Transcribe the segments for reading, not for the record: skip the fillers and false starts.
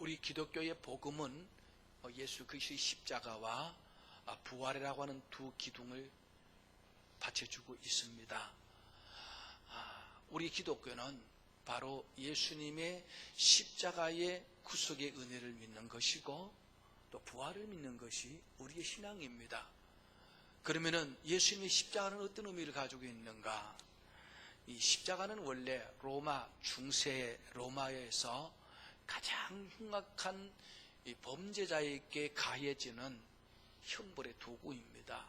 우리 기독교의 복음은 예수 그리스도의 십자가와 부활이라고 하는 두 기둥을 받쳐주고 있습니다. 우리 기독교는 바로 예수님의 십자가의 구속의 은혜를 믿는 것이고 또 부활을 믿는 것이 우리의 신앙입니다. 그러면은 예수님의 십자가는 어떤 의미를 가지고 있는가? 이 십자가는 원래 로마 중세 로마에서 가장 흉악한 이 범죄자에게 가해지는 형벌의 도구입니다.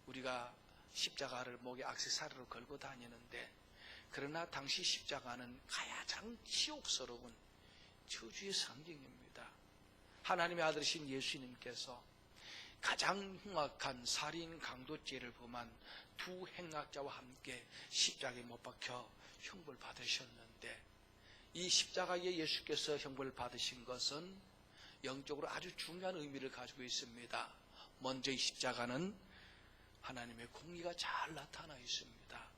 우리가 십자가를 목에 액세서리로 걸고 다니는데, 그러나 당시 십자가는 가장 치욕스러운 저주의 상징입니다. 하나님의 아들이신 예수님께서 가장 흉악한 살인 강도죄를 범한 두 행악자와 함께 십자가에 못 박혀 형벌 받으셨는데, 이 십자가에 예수께서 형벌을 받으신 것은 영적으로 아주 중요한 의미를 가지고 있습니다. 먼저 이 십자가는 하나님의 공의가 잘 나타나 있습니다.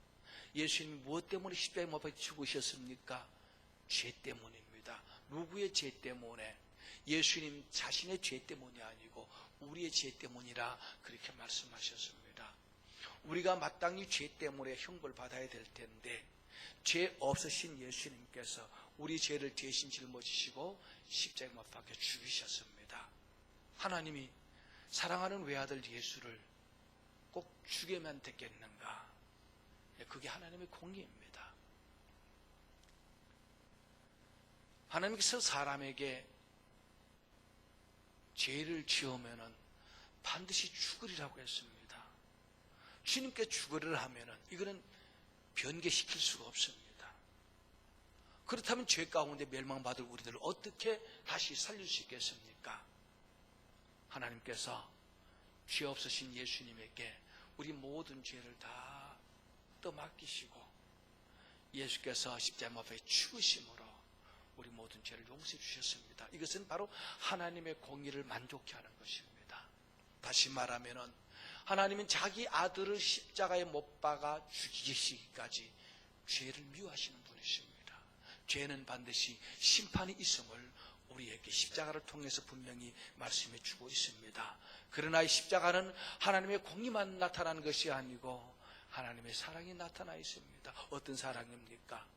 예수님이 무엇 때문에 십자가에 못 박혀 죽으셨습니까? 죄 때문입니다. 누구의 죄 때문에? 예수님 자신의 죄 때문이 아니고 우리의 죄 때문이라 그렇게 말씀하셨습니다. 우리가 마땅히 죄 때문에 형벌 받아야 될 텐데, 죄 없으신 예수님께서 우리 죄를 대신 짊어지시고 십자가에 못 박혀 죽으셨습니다. 하나님이 사랑하는 외아들 예수를 꼭 죽여만 됐겠는가? 그게 하나님의 공의입니다. 하나님께서 사람에게 죄를 지으면은 반드시 죽으리라고 했습니다. 주님께 죽으리라 하면은 이거는 변개시킬 수가 없습니다. 그렇다면 죄 가운데 멸망받을 우리들을 어떻게 다시 살릴 수 있겠습니까? 하나님께서 죄 없으신 예수님에게 우리 모든 죄를 다 떠맡기시고 예수께서 십자가 못 박혀 죽으심으로 우리 모든 죄를 용서해 주셨습니다. 이것은 바로 하나님의 공의를 만족케 하는 것입니다. 다시 말하면은 하나님은 자기 아들을 십자가에 못 박아 죽이시기까지 죄를 미워하시는 분이십니다. 죄는 반드시 심판이 있음을 우리에게 십자가를 통해서 분명히 말씀해 주고 있습니다. 그러나 이 십자가는 하나님의 공의만 나타나는 것이 아니고 하나님의 사랑이 나타나 있습니다. 어떤 사랑입니까?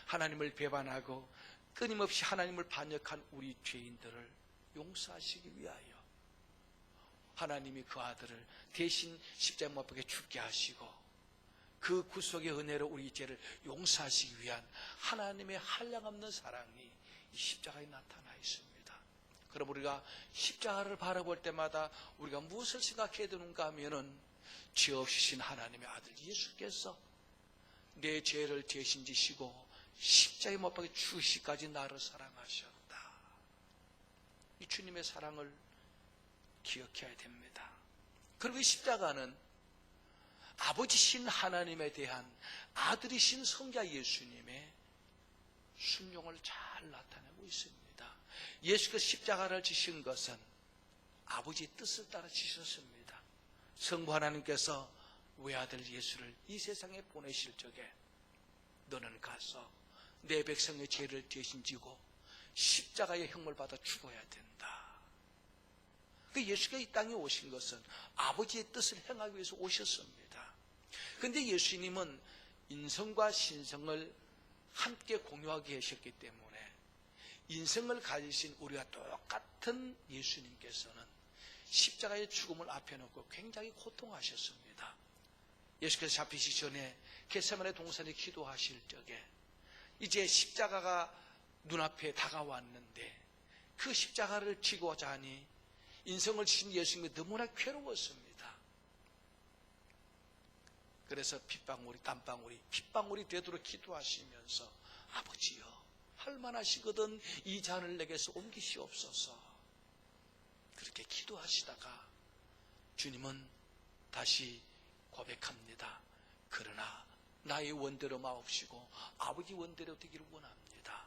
하나님을 배반하고 끊임없이 하나님을 반역한 우리 죄인들을 용서하시기 위하여 하나님이 그 아들을 대신 십자가에 못 박혀 죽게 하시고 그 구속의 은혜로 우리 죄를 용서하시기 위한 하나님의 한량없는 사랑이 이 십자가에 나타나 있습니다. 그럼 우리가 십자가를 바라볼 때마다 우리가 무엇을 생각해야 되는가 하면은 죄 없으신 하나님의 아들 예수께서 내 죄를 대신 지시고 십자가에 못 박혀 죽으시기까지 나를 사랑하셨다. 이 주님의 사랑을 기억해야 됩니다. 그리고 이 십자가는 아버지신 하나님에 대한 아들이신 성자 예수님의 순종을 잘 나타내고 있습니다. 예수께서 십자가를 지신 것은 아버지의 뜻을 따라 지셨습니다. 성부 하나님께서 외아들 예수를 이 세상에 보내실 적에 너는 가서 내 백성의 죄를 대신 지고 십자가의 형벌 받아 죽어야 된다. 그 예수가 이 땅에 오신 것은 아버지의 뜻을 행하기 위해서 오셨습니다. 그런데 예수님은 인성과 신성을 함께 공유하게 하셨기 때문에 인성을 가지신 우리와 똑같은 예수님께서는 십자가의 죽음을 앞에 놓고 굉장히 고통하셨습니다. 예수께서 잡히시기 전에 겟세마네 동산에 기도하실 적에 이제 십자가가 눈앞에 다가왔는데 그 십자가를 지고자 하니 인성을 지신 예수님이 너무나 괴로웠습니다. 그래서 핏방울이 땀방울이 핏방울이 되도록 기도하시면서 아버지여 할만하시거든 이 잔을 내게서 옮기시옵소서 그렇게 기도하시다가 주님은 다시 고백합니다. 그러나 나의 원대로 마옵시고 아버지 원대로 되기를 원합니다.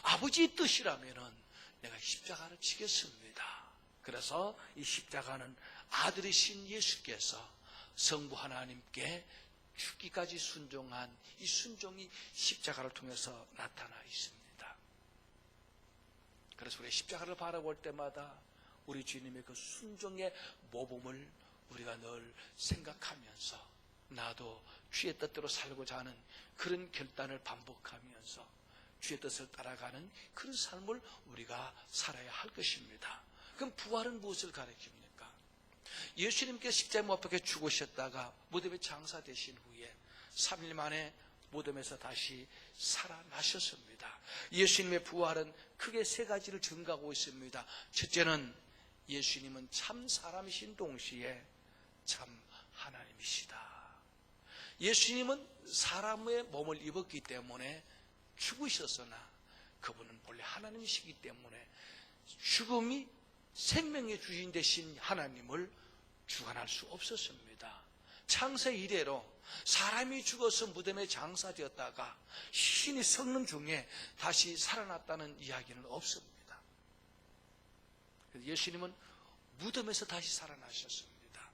아버지의 뜻이라면은 내가 십자가를 지겠습니다. 그래서 이 십자가는 아들이신 예수께서 성부 하나님께 죽기까지 순종한 이 순종이 십자가를 통해서 나타나 있습니다. 그래서 우리 십자가를 바라볼 때마다 우리 주님의 그 순종의 모범을 우리가 늘 생각하면서 나도 주의 뜻대로 살고자 하는 그런 결단을 반복하면서 주의 뜻을 따라가는 그런 삶을 우리가 살아야 할 것입니다. 그럼 부활은 무엇을 가리킵니까? 예수님께서 십자가에 못 박혀 죽으셨다가 무덤에 장사되신 후에 3일 만에 무덤에서 다시 살아나셨습니다. 예수님의 부활은 크게 세 가지를 증가하고 있습니다. 첫째는 예수님은 참 사람이신 동시에 참 하나님이시다. 예수님은 사람의 몸을 입었기 때문에 죽으셨으나 그분은 본래 하나님이시기 때문에 죽음이 생명의 주인 되신 하나님을 주관할 수 없었습니다. 창세 이래로 사람이 죽어서 무덤에 장사되었다가 신이 썩는 중에 다시 살아났다는 이야기는 없습니다. 예수님은 무덤에서 다시 살아나셨습니다.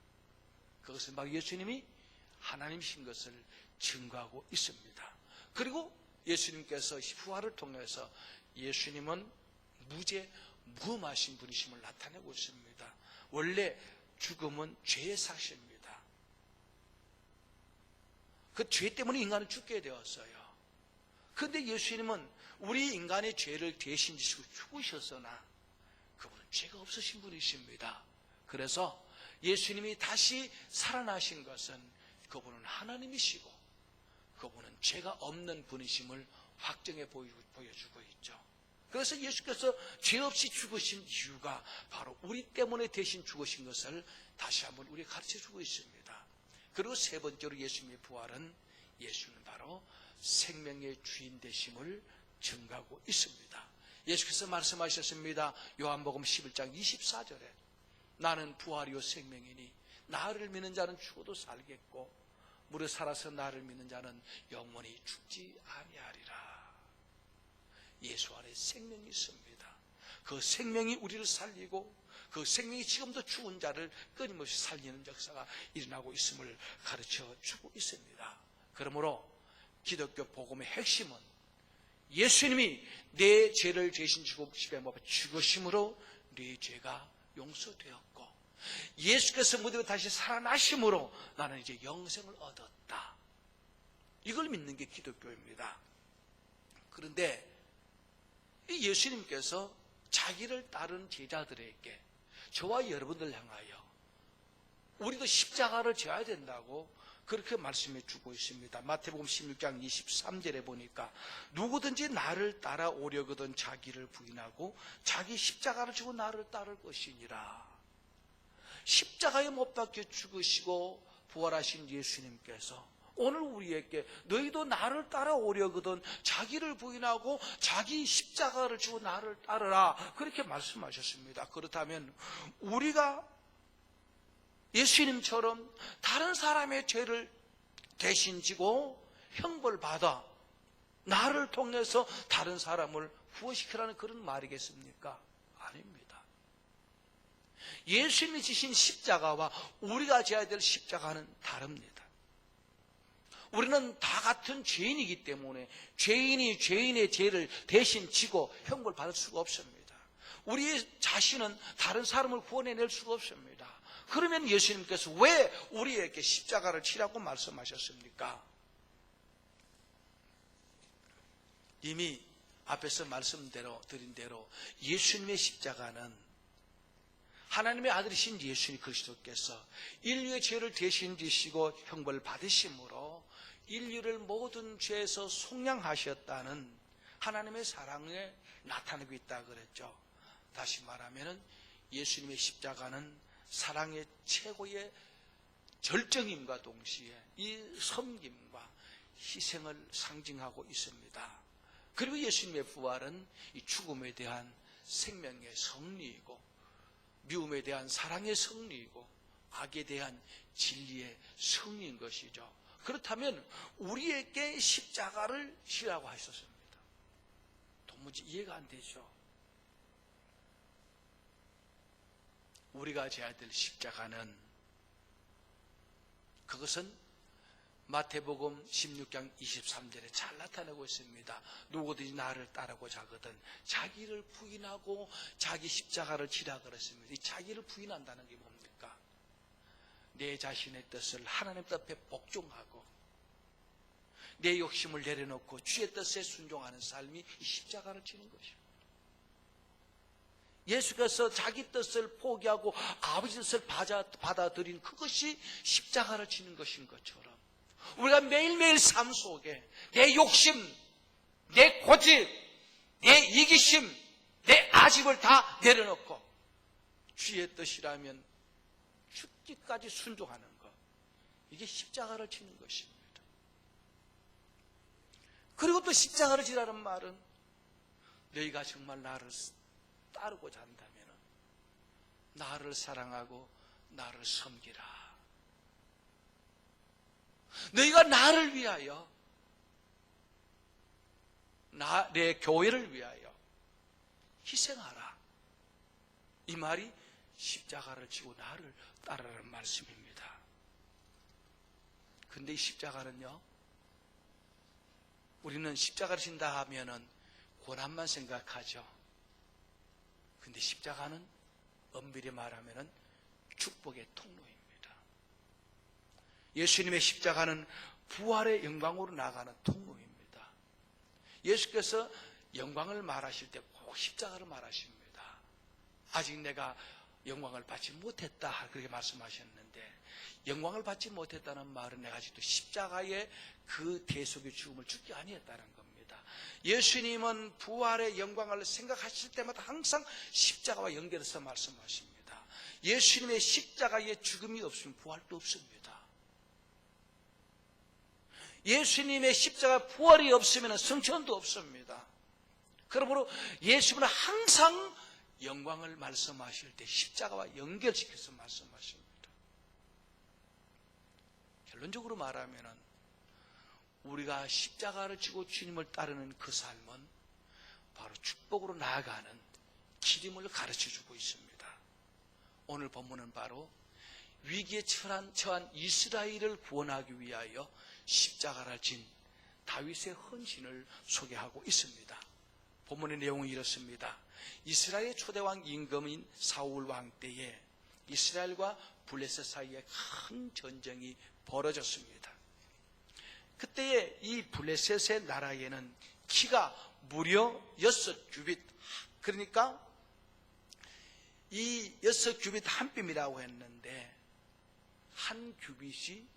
그것은 바로 예수님이 하나님이신 것을 증거하고 있습니다. 그리고 예수님께서 부활을 통해서 예수님은 무죄무험하신 분이심을 나타내고 있습니다. 원래 죽음은 죄의 삭시입니다. 그 죄 때문에 인간은 죽게 되었어요. 그런데 예수님은 우리 인간의 죄를 대신 지시고 죽으셨으나 그분은 죄가 없으신 분이십니다. 그래서 예수님이 다시 살아나신 것은 그분은 하나님이시고 그분은 죄가 없는 분이심을 확정해 보여주고 있죠. 그래서 예수께서 죄 없이 죽으신 이유가 바로 우리 때문에 대신 죽으신 것을 다시 한번 우리에게 가르쳐주고 있습니다. 그리고 세 번째로 예수님의 부활은 예수는 바로 생명의 주인 되심을 증가하고 있습니다. 예수께서 말씀하셨습니다. 요한복음 11장 24절에 나는 부활이요 생명이니 나를 믿는 자는 죽어도 살겠고 무릇 살아서 나를 믿는 자는 영원히 죽지 아니하리라. 예수 안에 생명이 있습니다. 그 생명이 우리를 살리고 그 생명이 지금도 죽은 자를 끊임없이 살리는 역사가 일어나고 있음을 가르쳐 주고 있습니다. 그러므로 기독교 복음의 핵심은 예수님이 내 죄를 대신 십자가에 못 박혀 죽으심으로 내 죄가 용서되었고 예수께서 무덤에 다시 살아나심으로 나는 이제 영생을 얻었다. 이걸 믿는 게 기독교입니다. 그런데 이 예수님께서 자기를 따르는 제자들에게 저와 여러분들 향하여 우리도 십자가를 져야 된다고 그렇게 말씀해 주고 있습니다. 마태복음 16장 23절에 보니까 누구든지 나를 따라오려거든 자기를 부인하고 자기 십자가를 지고 나를 따를 것이니라. 십자가에 못 박혀 죽으시고 부활하신 예수님께서 오늘 우리에게 너희도 나를 따라오려거든 자기를 부인하고 자기 십자가를 지고 나를 따르라 그렇게 말씀하셨습니다. 그렇다면 우리가 예수님처럼 다른 사람의 죄를 대신 지고 형벌받아 나를 통해서 다른 사람을 구원시키라는 그런 말이겠습니까? 아닙니다. 예수님이 지신 십자가와 우리가 져야 될 십자가는 다릅니다. 우리는 다 같은 죄인이기 때문에 죄인이 죄인의 죄를 대신 지고 형벌받을 수가 없습니다. 우리 자신은 다른 사람을 구원해낼 수가 없습니다. 그러면 예수님께서 왜 우리에게 십자가를 치라고 말씀하셨습니까? 이미 앞에서 말씀드린 대로 예수님의 십자가는 하나님의 아들이신 예수님 그리스도께서 인류의 죄를 대신 지시고 형벌을 받으심으로 인류를 모든 죄에서 속량하셨다는 하나님의 사랑에 나타내고 있다 그랬죠. 다시 말하면 예수님의 십자가는 사랑의 최고의 절정임과 동시에 이 섬김과 희생을 상징하고 있습니다. 그리고 예수님의 부활은 이 죽음에 대한 생명의 승리이고 미움에 대한 사랑의 승리이고 악에 대한 진리의 승리인 것이죠. 그렇다면 우리에게 십자가를 지라고 하셨습니다. 도무지 이해가 안 되죠. 우리가 져야 될 십자가는 그것은 마태복음 16장 23절에 잘 나타내고 있습니다. 누구든지 나를 따르고자 하거든 자기를 부인하고 자기 십자가를 지라 그랬습니다. 이 자기를 부인한다는 게 뭡니까? 내 자신의 뜻을 하나님 앞에 복종하고 내 욕심을 내려놓고 주의 뜻에 순종하는 삶이 이 십자가를 지는 것입니다. 예수께서 자기 뜻을 포기하고 아버지 뜻을 받아들인 그것이 십자가를 지는 것인 것처럼 우리가 매일매일 삶 속에 내 욕심, 내 고집, 내 이기심, 내 아집을 다 내려놓고 주의 뜻이라면 죽기까지 순종하는 것, 이게 십자가를 지는 것입니다. 그리고 또 십자가를 지라는 말은 너희가 정말 나를 따르고자 한다면 나를 사랑하고 나를 섬기라. 너희가 나를 위하여 내 교회를 위하여 희생하라. 이 말이 십자가를 지고 나를 따르라는 말씀입니다. 근데 이 십자가는요, 우리는 십자가를 진다 하면은 고난만 생각하죠. 근데 십자가는 엄밀히 말하면은 축복의 통로입니다. 예수님의 십자가는 부활의 영광으로 나가는 통로입니다. 예수께서 영광을 말하실 때 꼭 십자가를 말하십니다. 아직 내가 영광을 받지 못했다 그렇게 말씀하셨는데, 영광을 받지 못했다는 말은 내가 아직도 십자가의 그 대속의 죽음을 죽지 아니했다는 겁니다. 예수님은 부활의 영광을 생각하실 때마다 항상 십자가와 연결해서 말씀하십니다. 예수님의 십자가의 죽음이 없으면 부활도 없습니다. 예수님의 십자가 부활이 없으면 성천도 없습니다. 그러므로 예수님은 항상 영광을 말씀하실 때 십자가와 연결시켜서 말씀하십니다. 결론적으로 말하면 우리가 십자가를 지고 주님을 따르는 그 삶은 바로 축복으로 나아가는 길임을 가르쳐주고 있습니다. 오늘 본문은 바로 위기에 처한 이스라엘을 구원하기 위하여 십자가를 진 다윗의 헌신을 소개하고 있습니다. 본문의 내용은 이렇습니다. 이스라엘의 초대왕 임금인 사울 왕 때에 이스라엘과 블레셋 사이에 큰 전쟁이 벌어졌습니다. 그때에 이 블레셋의 나라에는 키가 무려 6규빗, 그러니까 이 6규빗 한 뼘이라고 했는데 한 규빗이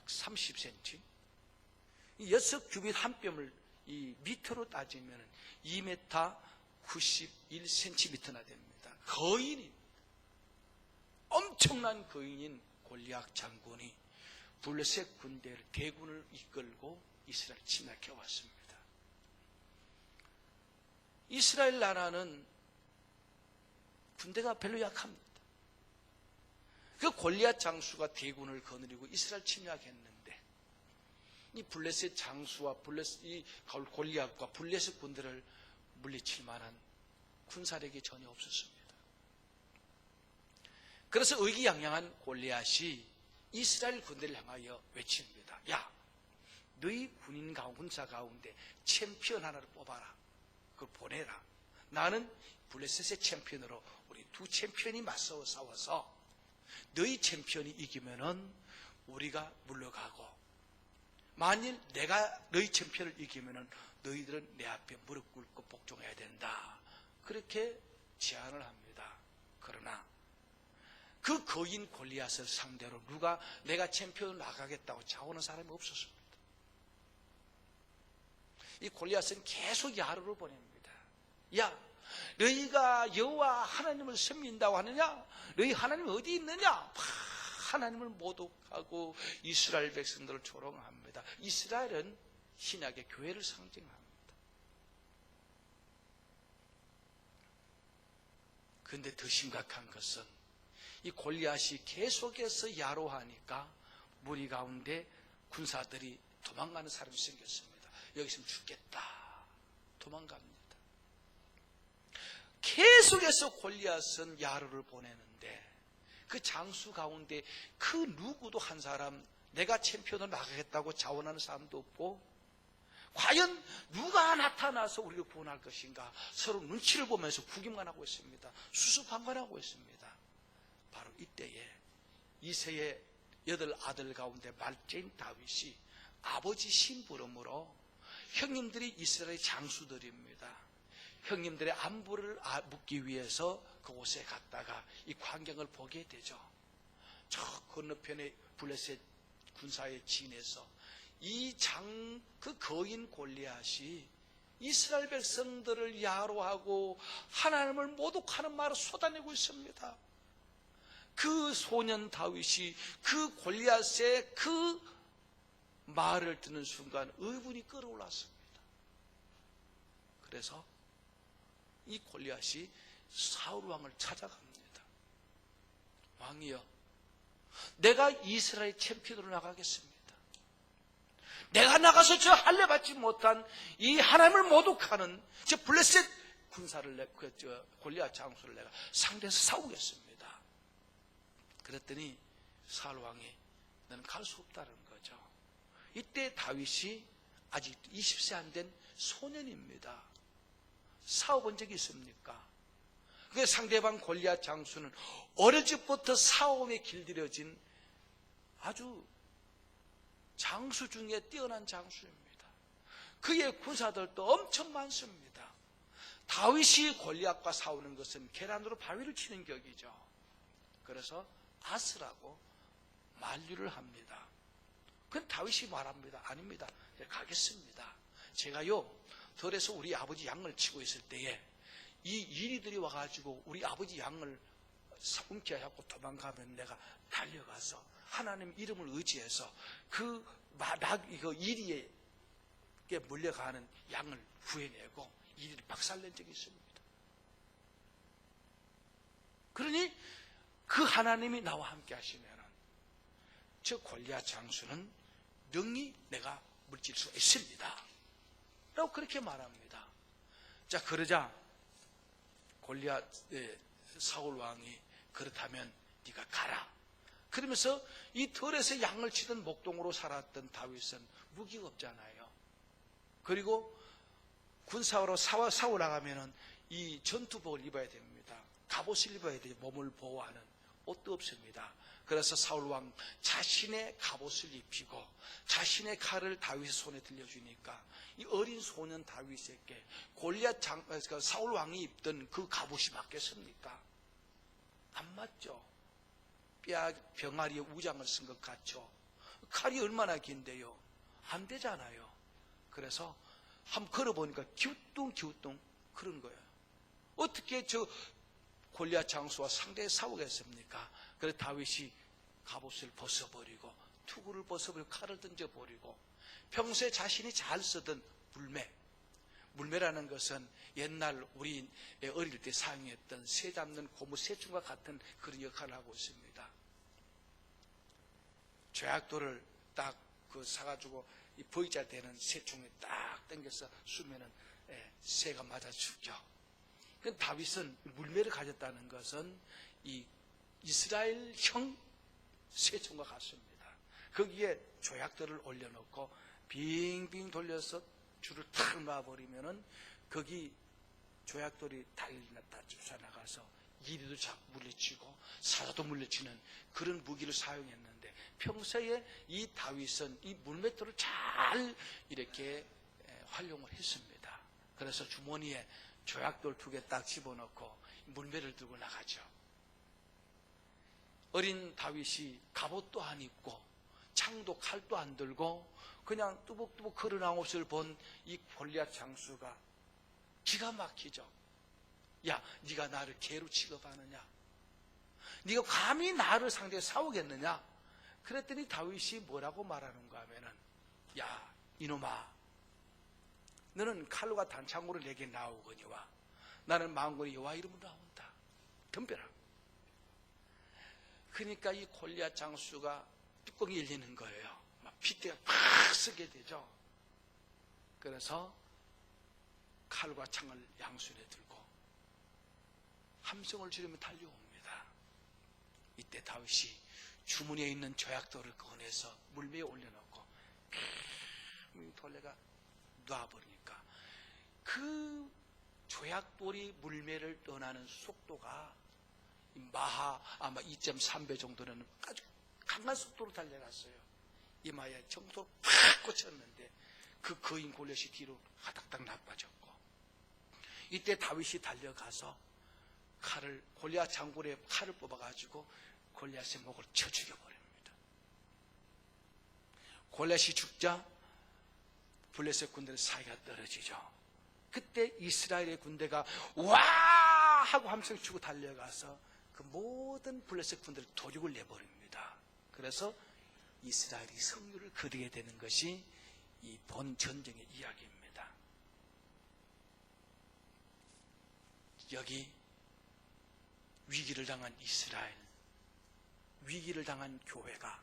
30cm, 이 6규빗 한 뼘을 이 미터로 따지면 2m 91cm나 됩니다. 거인입니다. 엄청난 거인인 골리앗 장군이 블레셋 군대를 대군을 이끌고 이스라엘 침략해 왔습니다. 이스라엘 나라는 군대가 별로 약합니다. 그 골리앗 장수가 대군을 거느리고 이스라엘 침략했는데 이 블레셋 장수와 이 골리앗과 블레셋 군대를 물리칠 만한 군사력이 전혀 없었습니다. 그래서 의기양양한 골리앗이 이스라엘 군대를 향하여 외칩니다. 야, 너희 군사 가운데 챔피언 하나를 뽑아라. 그걸 보내라. 나는 블레셋의 챔피언으로 우리 두 챔피언이 맞서 싸워서 너희 챔피언이 이기면은 우리가 물러가고, 만일 내가 너희 챔피언을 이기면은 너희들은 내 앞에 무릎 꿇고 복종해야 된다. 그렇게 제안을 합니다. 그러나 그 거인 골리앗을 상대로 누가 내가 챔피언을 나가겠다고 자원하는 사람이 없었습니다. 이 골리앗은 계속 야로를 보냅니다. 야, 너희가 여호와 하나님을 섬긴다고 하느냐? 너희 하나님이 어디 있느냐? 하나님을 모독하고 이스라엘 백성들을 조롱합니다. 이스라엘은 신약의 교회를 상징합니다. 그런데 더 심각한 것은 이 골리앗이 계속해서 야로하니까 무리 가운데 군사들이 도망가는 사람이 생겼습니다. 여기 있으면 죽겠다. 도망갑니다. 계속해서 골리앗은 야로를 보내는데 그 장수 가운데 그 누구도 한 사람 내가 챔피언으로 나가겠다고 자원하는 사람도 없고, 과연 누가 나타나서 우리를 구원할 것인가 서로 눈치를 보면서 구경만 하고 있습니다. 수수방관하고 있습니다. 바로 이때에 이새의 8 아들 가운데 말째인 다윗이 아버지 심부름으로, 형님들이 이스라엘 장수들입니다. 형님들의 안부를 묻기 위해서 그곳에 갔다가 이 광경을 보게 되죠. 저 건너편에 블레셋 군사의 진에서 그 거인 골리앗이 이스라엘 백성들을 야로하고 하나님을 모독하는 말을 쏟아내고 있습니다. 그 소년 다윗이 그 골리앗의 그 말을 듣는 순간 의분이 끌어올랐습니다. 그래서 이 골리앗이 사울 왕을 찾아갑니다. 왕이여, 내가 이스라엘 챔피언으로 나가겠습니다. 내가 나가서 저 할례 받지 못한 이 하나님을 모독하는 저 블레셋 군사를 골리앗 장수를 내가 상대해서 싸우겠습니다. 그랬더니 사울 왕이 너는 갈 수 없다는 거죠. 이때 다윗이 아직 20세 안 된 소년입니다. 싸워본 적이 있습니까? 그 상대방 골리앗 장수는 어릴 적부터 싸움에 길들여진 아주 장수 중에 뛰어난 장수입니다. 그의 군사들도 엄청 많습니다. 다윗이 골리앗과 싸우는 것은 계란으로 바위를 치는 격이죠. 그래서 아스라고 만류를 합니다. 그건 다윗이 말합니다. 아닙니다. 가겠습니다. 제가요 들에서 우리 아버지 양을 치고 있을 때에 이 이리들이 와가지고 우리 아버지 양을 움켜잡고 도망가면 내가 달려가서 하나님 이름을 의지해서 이거 이리에게 물려가는 양을 구해내고 이리를 박살낸 적이 있습니다. 그러니 그 하나님이 나와 함께 하시면은 저 골리앗 장수는 능히 내가 물질 수 있습니다. 라고 그렇게 말합니다. 자, 그러자 골리앗 사울 왕이 그렇다면 네가 가라. 그러면서 이 들에서 양을 치던 목동으로 살았던 다윗은 무기가 없잖아요. 그리고 군사로 싸워 나가면은 이 전투복을 입어야 됩니다. 갑옷을 입어야 되죠. 몸을 보호하는 옷도 없습니다. 그래서 사울 왕 자신의 갑옷을 입히고 자신의 칼을 다윗의 손에 들려주니까 이 어린 소년 다윗에게 골리앗 사울 왕이 입던 그 갑옷이 맞겠습니까? 안 맞죠. 병아리에 우장을 쓴 것 같죠. 칼이 얼마나 긴데요. 안 되잖아요. 그래서 한번 걸어보니까 기우뚱기우뚱 그런 거예요. 어떻게 저 골리앗 장수와 상대에 싸우겠습니까? 그래서 다윗이 갑옷을 벗어버리고 투구를 벗어버리고 칼을 던져버리고 평소에 자신이 잘 쓰던 물매라는 것은 옛날 우리 어릴 때 사용했던 새 잡는 고무 새총과 같은 그런 역할을 하고 있습니다. 죄악돌을 딱 사가지고 이 V자 되는 새총에 딱 당겨서 쏘면은 새가 맞아 죽죠. 그 다윗은 물매를 가졌다는 것은 이 이스라엘형 새총과 같습니다. 거기에 조약돌을 올려놓고 빙빙 돌려서 줄을 탁 놔버리면은 거기 조약돌이 달리났다 쫓아나가서 이리도 물리치고 사자도 물리치는 그런 무기를 사용했는데 평소에 이 다윗은 이 물맷돌을 잘 이렇게 활용을 했습니다. 그래서 주머니에 조약돌 2개 딱 집어넣고 물매를 들고 나가죠. 어린 다윗이 갑옷도 안 입고 창도 칼도 안 들고 그냥 뚜벅뚜벅 걸어나온 것을 본 이 골리앗 장수가 기가 막히죠. 야, 네가 나를 개로 취급하느냐? 네가 감히 나를 상대로 싸우겠느냐? 그랬더니 다윗이 뭐라고 말하는가 하면은, 야, 이놈아, 너는 칼과 단창으로 내게 나오거니와 나는 만군의 여호와 이름으로 나온다. 덤벼라. 그러니까 이 골리앗 장수가 뚜껑이 열리는 거예요. 막 피대가 팍 쓰게 되죠. 그래서 칼과 창을 양손에 들고 함성을 지르며 달려옵니다. 이때 다윗이 주문에 있는 조약돌을 꺼내서 물매에 올려놓고 돌레가 놔버리니까 그 조약돌이 물매를 떠나는 속도가 마하 아마 2.3배 정도는 아주 강한 속도로 달려갔어요. 이마에 정도로 팍 꽂혔는데 그 거인 골리앗이 뒤로 가닥닥 나빠졌고, 이때 다윗이 달려가서 골리앗 장골에 칼을 뽑아가지고 골리앗의 목을 쳐 죽여버립니다. 골리앗이 죽자 블레셋 군대의 사이가 떨어지죠. 그때 이스라엘의 군대가 와 하고 함성 치고 달려가서 그 모든 블레셋 군대를 도륙을 내버립니다. 그래서 이스라엘이 승리를 거두게 되는 것이 이 본 전쟁의 이야기입니다. 여기 위기를 당한 이스라엘, 위기를 당한 교회가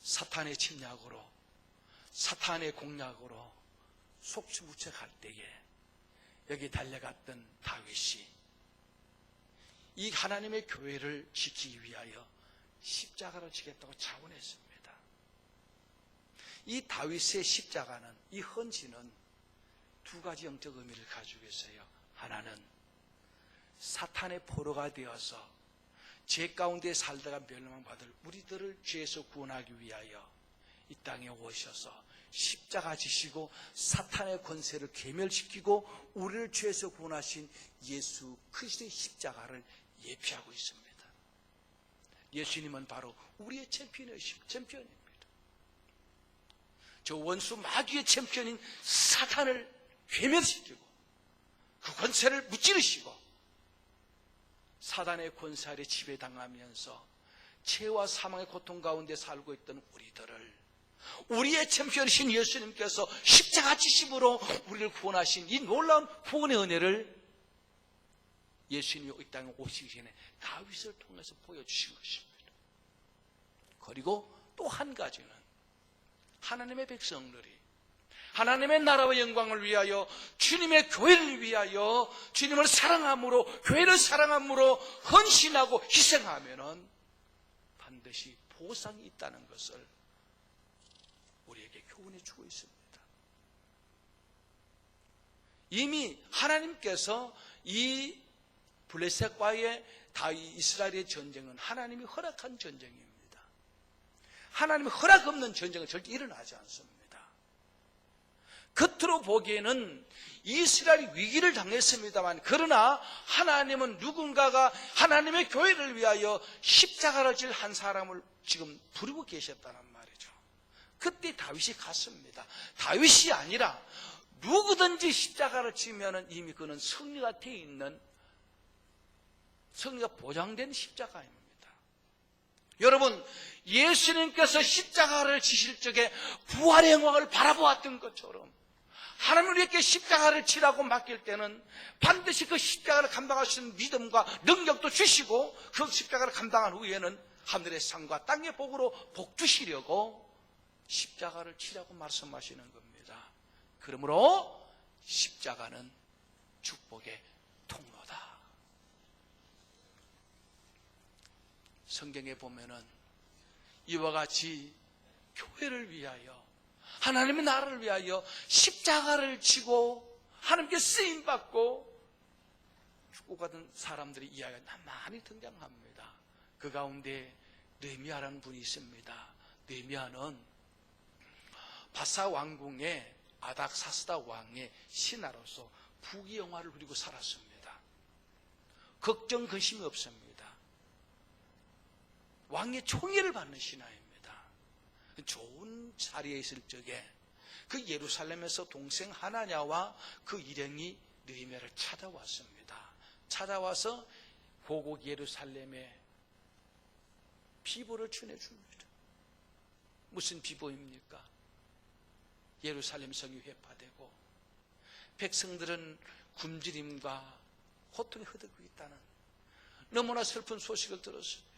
사탄의 침략으로, 사탄의 공략으로 속수무책할 때에 여기 달려갔던 다윗이 이 하나님의 교회를 지키기 위하여 십자가를 지겠다고 자원했습니다. 이 다윗의 십자가는, 이 헌신은 두 가지 영적 의미를 가지고 있어요. 하나는 사탄의 포로가 되어서 죄 가운데 살다가 멸망받을 우리들을 죄에서 구원하기 위하여 이 땅에 오셔서 십자가 지시고 사탄의 권세를 괴멸시키고 우리를 죄에서 구원하신 예수 그리스도의 십자가를 예표하고 있습니다. 예수님은 바로 우리의 챔피언입니다. 저 원수 마귀의 챔피언인 사탄을 괴멸시키고 그 권세를 무찌르시고 사단의 권세 아래 지배당하면서 죄와 사망의 고통 가운데 살고 있던 우리들을 우리의 챔피언이신 예수님께서 십자가 지심으로 우리를 구원하신 이 놀라운 구원의 은혜를 예수님이 이 땅에 오시기 전에 다윗을 통해서 보여주신 것입니다. 그리고 또 한 가지는 하나님의 백성들이 하나님의 나라와 영광을 위하여 주님의 교회를 위하여 주님을 사랑함으로, 교회를 사랑함으로 헌신하고 희생하면은 반드시 보상이 있다는 것을 우리에게 교훈해 주고 있습니다. 이미 하나님께서 이 블레셋과의 이스라엘의 전쟁은 하나님이 허락한 전쟁입니다. 하나님이 허락 없는 전쟁은 절대 일어나지 않습니다. 겉으로 보기에는 이스라엘이 위기를 당했습니다만, 그러나 하나님은 누군가가 하나님의 교회를 위하여 십자가를 질 한 사람을 지금 부르고 계셨다는 말이죠. 그때 다윗이 갔습니다. 다윗이 아니라 누구든지 십자가를 지면 이미 그는 승리가 되어 있는, 승리가 보장된 십자가입니다. 여러분, 예수님께서 십자가를 지실 적에 부활의 영광을 바라보았던 것처럼 하나님 우리에게 십자가를 지라고 맡길 때는 반드시 그 십자가를 감당할 수 있는 믿음과 능력도 주시고 그 십자가를 감당한 후에는 하늘의 상과 땅의 복으로 복 주시려고 십자가를 지라고 말씀하시는 겁니다. 그러므로 십자가는 축복의 통로다. 성경에 보면은 이와 같이 교회를 위하여, 하나님의 나라를 위하여 십자가를 지고 하나님께 쓰임받고 죽어가던 사람들의 이야기가 많이 등장합니다. 그 가운데 느헤미야라는 분이 있습니다. 느헤미야는 바사 왕궁의 아닥사스다 왕의 신하로서 부귀영화를 누리고 살았습니다. 걱정 근심이 없습니다. 왕의 총애를 받는 신하입니다. 좋은 자리에 있을 적에 그 예루살렘에서 동생 하나냐와 그 일행이 느헤미야를 찾아왔습니다. 찾아와서 고국 예루살렘에 비보를 전해줍니다. 무슨 비보입니까? 예루살렘 성이 회파되고 백성들은 굶주림과 고통에 허덕이고 있다는 너무나 슬픈 소식을 들었습니다.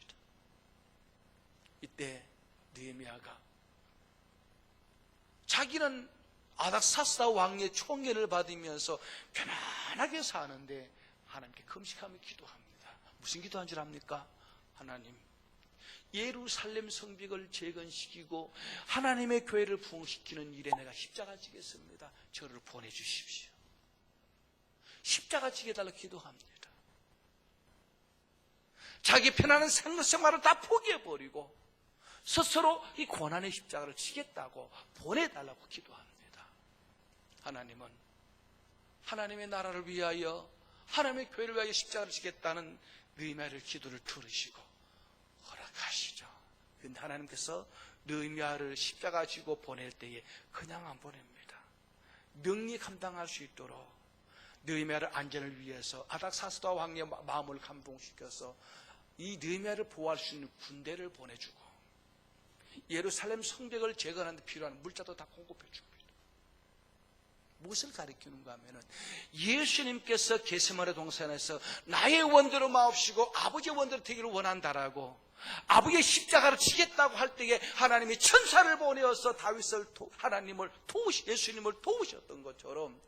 이때 느헤미야가 자기는 아닥사스다 왕의 총애를 받으면서 편안하게 사는데 하나님께 금식하며 기도합니다. 무슨 기도한 줄 압니까? 하나님, 예루살렘 성벽을 재건시키고 하나님의 교회를 부흥시키는 일에 내가 십자가 지겠습니다. 저를 보내주십시오. 십자가 지게달라고 기도합니다. 자기 편안한 생활을 다 포기해버리고 스스로 이 고난의 십자가를 지겠다고 보내달라고 기도합니다. 하나님은 하나님의 나라를 위하여 하나님의 교회를 위하여 십자가를 지겠다는 느헤미야의 기도를 들으시고 허락하시죠. 근데 하나님께서 느헤미야를 십자가 지고 보낼 때에 그냥 안 보냅니다. 능히 감당할 수 있도록 느헤미야의 안전을 위해서 아닥사스다 왕의 마음을 감동시켜서 이 느헤미야를 보호할 수 있는 군대를 보내주고 예루살렘 성벽을 재건하는 데 필요한 물자도 다 공급해 줍니다. 무엇을 가리키는가 하면은 예수님께서 겟세마네 동산에서 나의 원대로 마옵시고 아버지의 원대로 되기를 원한다라고 아버지의 십자가를 지겠다고 할 때에 하나님이 천사를 보내어서 예수님을 도우셨던 것처럼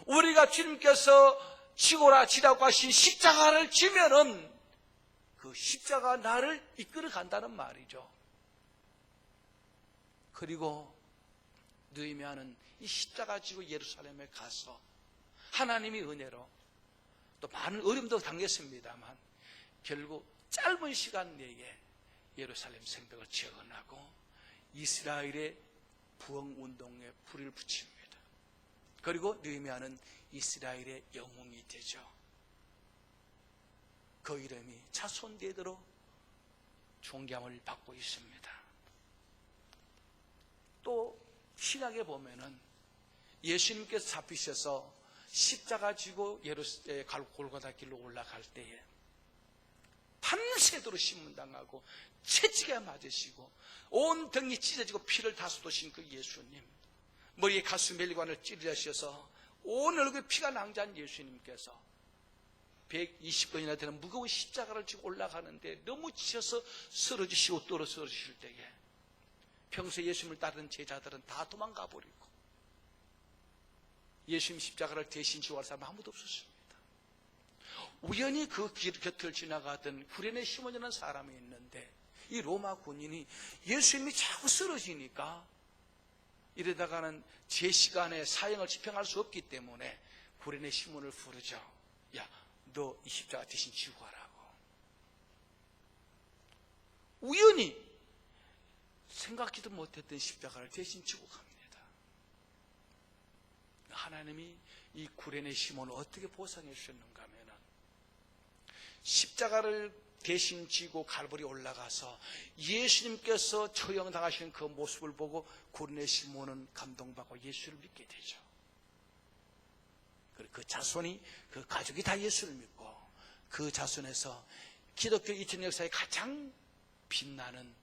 우리가 주님께서 지고라 지라고 하신 십자가를 지면은 그 십자가 나를 이끌어 간다는 말이죠. 그리고 느헤미야는 이 십자가 지고 예루살렘에 가서 하나님의 은혜로 또 많은 어려움도 당했습니다만 결국 짧은 시간 내에 예루살렘 성벽을 재건하고 이스라엘의 부흥운동에 불을 붙입니다. 그리고 느헤미야는 이스라엘의 영웅이 되죠. 그 이름이 자손대대로 존경을 받고 있습니다. 또 신약에 보면은 예수님께서 잡히셔서 십자가 지고 골고다 길로 올라갈 때에 밤새도록 신문당하고 채찍에 맞으시고 온 등이 찢어지고 피를 다 쏟으신 그 예수님, 머리에 가수 멜리관을 찌르셔서 온 얼굴에 피가 낭자한 예수님께서 120번이나 되는 무거운 십자가를 지고 올라가는데 너무 지쳐서 쓰러지시고 떨어지실 때에 평소에 예수님을 따르는 제자들은 다 도망가 버리고 예수님 십자가를 대신 지고 갈 사람은 아무도 없었습니다. 우연히 그 길 곁을 지나가던 구레네 시몬이라는 사람이 있는데 이 로마 군인이 예수님이 자꾸 쓰러지니까 이러다가는 제 시간에 사형을 집행할 수 없기 때문에 구레네 시몬을 부르죠. 야, 너 이 십자가 대신 지고 가라고. 우연히 생각지도 못했던 십자가를 대신 지고 갑니다. 하나님이 이 구레네 시몬을 어떻게 보상해 주셨는가 하면 십자가를 대신 지고 갈보리 올라가서 예수님께서 처형당하시는 그 모습을 보고 구레네 시몬은 감동받고 예수를 믿게 되죠. 그리고 그 자손이, 그 가족이 다 예수를 믿고 그 자손에서 기독교 2000년 역사에 가장 빛나는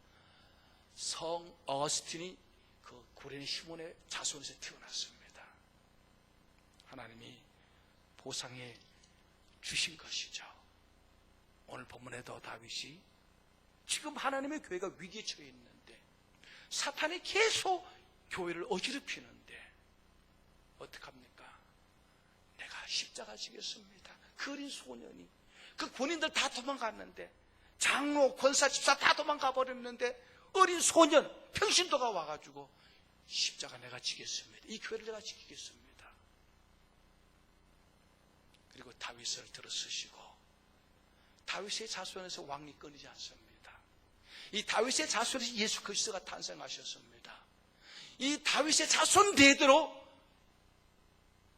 성 어거스틴이 그 구레네 시몬의 자손에서 태어났습니다. 하나님이 보상해 주신 것이죠. 오늘 본문에도 다윗이 지금 하나님의 교회가 위기에 처해 있는데 사탄이 계속 교회를 어지럽히는데 어떡합니까? 내가 십자가 지겠습니다. 그 어린 소년이 그 군인들 다 도망갔는데 장로, 권사, 집사 다 도망가 버렸는데 어린 소년, 평신도가 와가지고 십자가 내가 지겠습니다. 이 교회를 내가 지키겠습니다. 그리고 다윗을 들어쓰시고 다윗의 자손에서 왕이 끊이지 않습니다. 이 다윗의 자손에서 예수 그리스도가 탄생하셨습니다. 이 다윗의 자손 대대로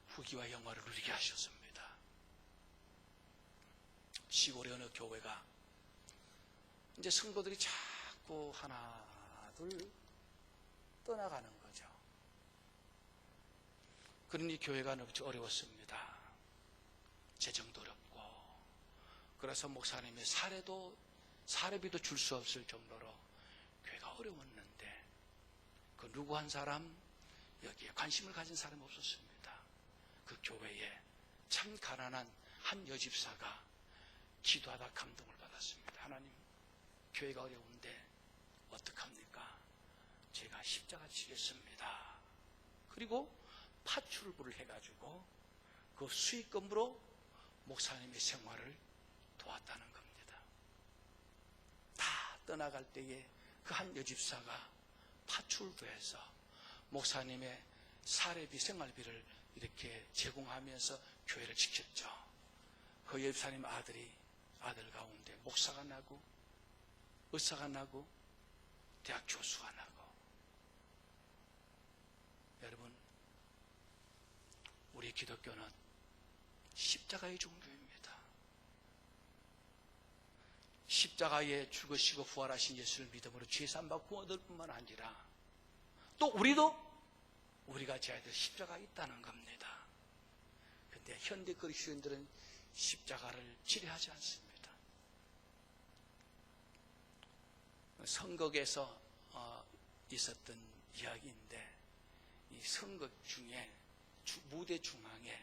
후기와 영화를 누리게 하셨습니다. 시골의 어느 교회가 이제 성도들이 자꾸 하나 둘 떠나가는 거죠. 그러니 교회가 너무 어려웠습니다. 재정도 어렵고 그래서 목사님이 사례비도 줄 수 없을 정도로 교회가 어려웠는데 그 누구 한 사람 여기에 관심을 가진 사람이 없었습니다. 그 교회에 참 가난한 한 여집사가 기도하다 감동을 받았습니다. 하나님, 교회가 어려운데 어떡합니까? 제가 십자가 지겠습니다. 그리고 파출부를 해가지고 그 수익금으로 목사님의 생활을 도왔다는 겁니다. 다 떠나갈 때에 그 한 여집사가 파출부에서 목사님의 사례비, 생활비를 이렇게 제공하면서 교회를 지켰죠. 그 여집사님 아들 가운데 목사가 나고 의사가 나고 대학 교수가 나고. 여러분, 우리 기독교는 십자가의 종교입니다. 십자가에 죽으시고 부활하신 예수를 믿음으로 죄사함받고 구원 얻을 뿐만 아니라 또 우리가 져야 될 십자가가 있다는 겁니다. 그런데 현대 그리스도인들은 십자가를 지뢰하지 않습니다. 선곡에서 있었던 이야기인데, 이 선곡 중에 무대 중앙에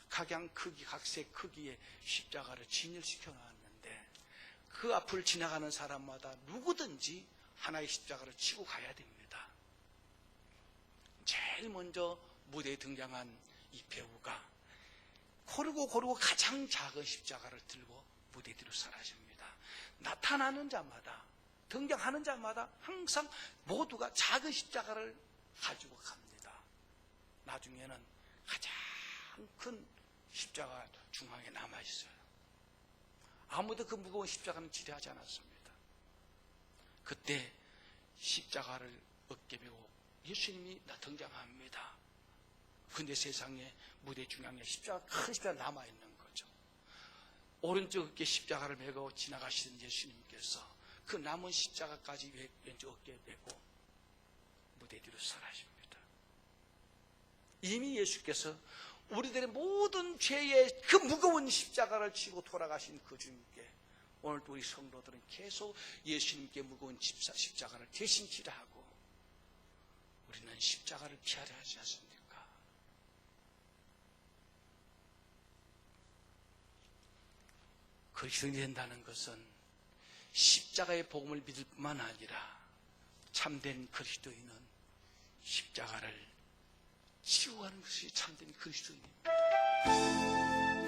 각양 크기, 각색 크기의 십자가를 진열시켜 놨는데, 그 앞을 지나가는 사람마다 누구든지 하나의 십자가를 치고 가야 됩니다. 제일 먼저 무대에 등장한 이 배우가 고르고 가장 작은 십자가를 들고 무대 뒤로 사라집니다. 나타나는 자마다, 등장하는 자마다 항상 모두가 작은 십자가를 가지고 갑니다. 나중에는 가장 큰 십자가 중앙에 남아있어요. 아무도 그 무거운 십자가는 지뢰하지 않았습니다. 그때 십자가를 어깨 메고 예수님이 등장합니다. 근데 세상에 무대 중앙에 큰 십자가 남아있는 거죠. 오른쪽 어깨에 십자가를 메고 지나가시던 예수님께서 그 남은 십자가까지 왼쪽 어깨에 메고 무대 뒤로 사라집니다. 이미 예수께서 우리들의 모든 죄의 그 무거운 십자가를 지고 돌아가신 그 주님께 오늘도 우리 성도들은 계속 예수님께 무거운 십자가를 대신 지라 하고, 우리는 십자가를 피하려 하지 않습니까? 그리스도인이 된다는 것은 십자가의 복음을 믿을 뿐만 아니라 참된 그리스도인은 십자가를 지고 가는 것이 참된 그리스도인입니다.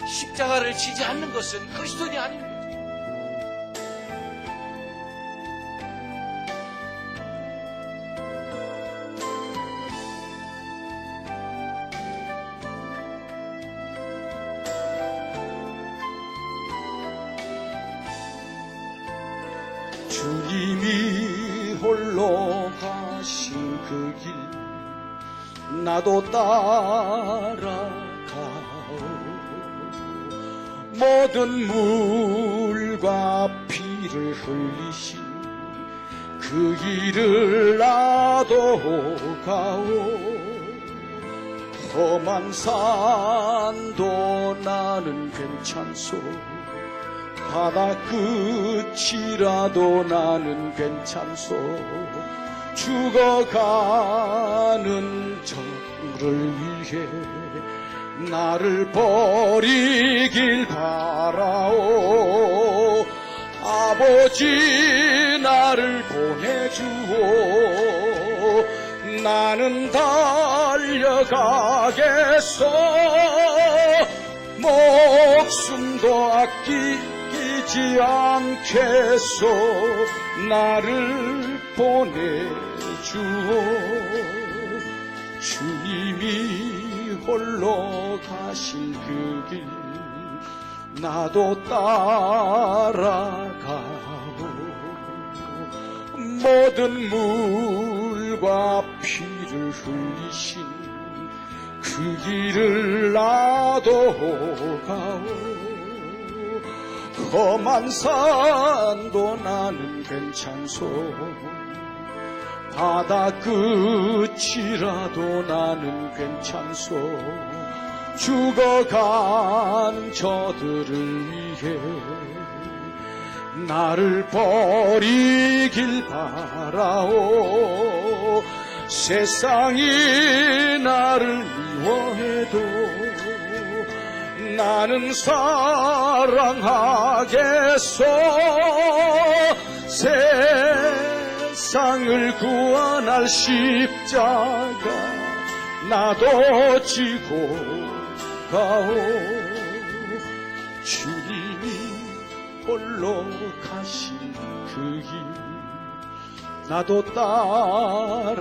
십자가를 지지 않는 것은 그리스도인이 아닙니다. 주님이 홀로 가신 그 길 나도 따라가오. 모든 물과 피를 흘리신 그 길을 나도 가오. 험한 산도 나는 괜찮소. 바다 끝이라도 나는 괜찮소. 죽어가는 저를 위해 나를 버리길 바라오. 아버지 나를 보내주오. 나는 달려가겠소. 목숨도 아끼지 않겠소. 나를 보내주오. 주님이 홀로 가신 그 길 나도 따라가오. 모든 물과 피를 흘리신 그 길을 나도 가오. 험한 산도 나는 괜찮소. 바다 끝이라도 나는 괜찮소. 죽어가는 저들을 위해 나를 버리길 바라오. 세상이 나를 미워해도 나는 사랑하겠소. 세상을 구원할 십자가 나도 지고 가오. 홀로 가신 그 길 나도 따라가오.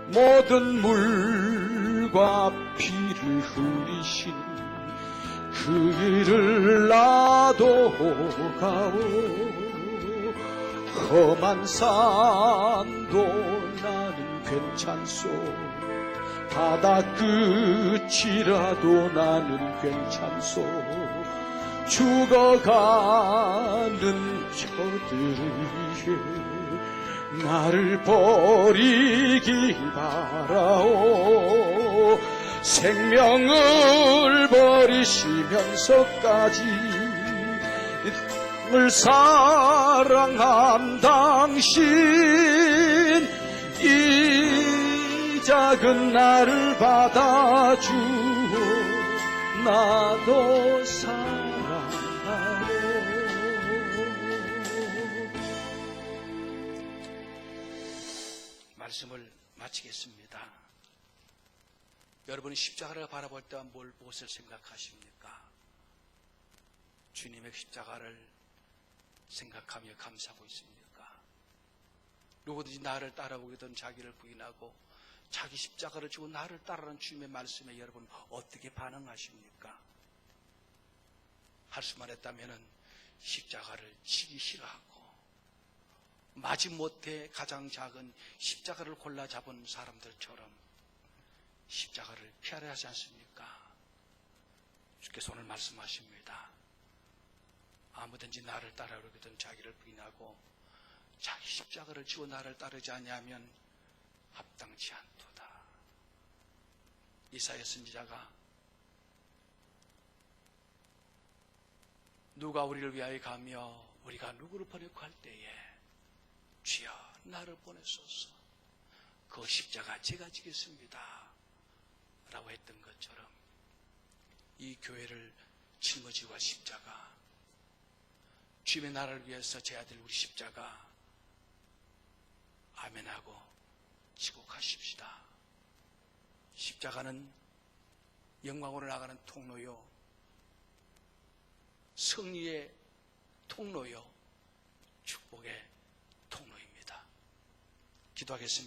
모든 물과 피를 흘리신 그 길을 나도 가오. 험한 산도 나는 괜찮소. 바다 끝이라도 나는 괜찮소. 죽어가는 저들에게 나를 버리길 바라오. 생명을 버리시면서까지 늘 사랑한 당신, 이 작은 나를 받아주오. 나도 사랑하오. 말씀을 마치겠습니다. 여러분이 십자가를 바라볼 때 무엇을 생각하십니까? 주님의 십자가를 생각하며 감사하고 있습니까? 누구든지 나를 따라오거든 자기를 부인하고 자기 십자가를 지고 나를 따르는 주님의 말씀에 여러분 어떻게 반응하십니까? 할 수만 했다면 십자가를 지기 싫어하고 마지못해 가장 작은 십자가를 골라 잡은 사람들처럼 십자가를 피하려 하지 않습니까? 주께서 오늘 말씀하십니다. 아무든지 나를 따라오거든 자기를 부인하고 자기 십자가를 지고 나를 따르지 아니하면 합당치 않도다. 이사야 선지자가 누가 우리를 위하여 가며 우리가 누구를 보내고 할 때에 주여 나를 보내소서, 그 십자가 제가 지겠습니다 라고 했던 것처럼 이 교회를 짊어지고 갈 십자가, 주님의 나라를 위해서 져야 될 우리 십자가 아멘하고 지고 가십시다. 십자가는 영광으로 나가는 통로요, 승리의 통로요, 축복의 통로입니다. 기도하겠습니다.